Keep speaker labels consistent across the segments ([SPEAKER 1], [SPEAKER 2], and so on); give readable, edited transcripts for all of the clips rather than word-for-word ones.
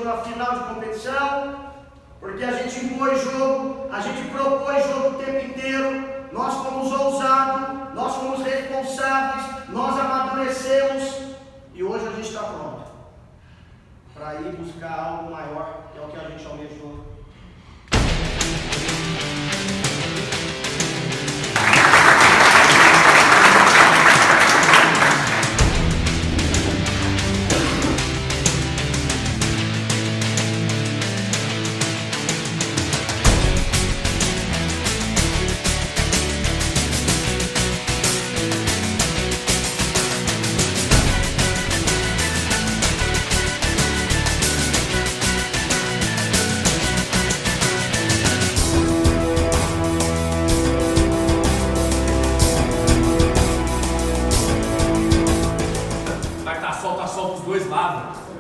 [SPEAKER 1] numa final de competição, porque a gente impôs jogo, a gente propôs jogo o tempo inteiro, nós fomos ousados, nós fomos responsáveis, nós amadurecemos e hoje a gente está pronto para ir buscar algo maior, que é o que a gente almejou.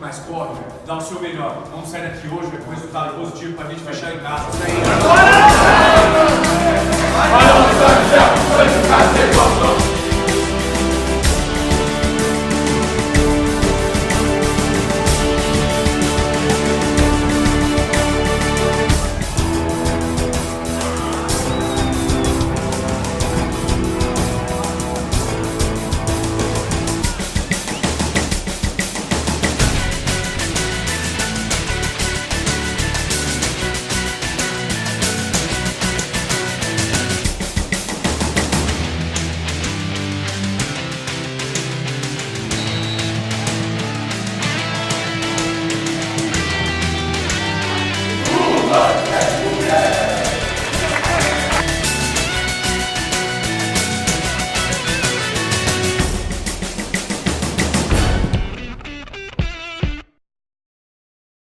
[SPEAKER 2] Mas corre, dá o seu melhor. Vamos sair daqui hoje com resultado positivo pra gente fechar em casa.
[SPEAKER 1] Agora!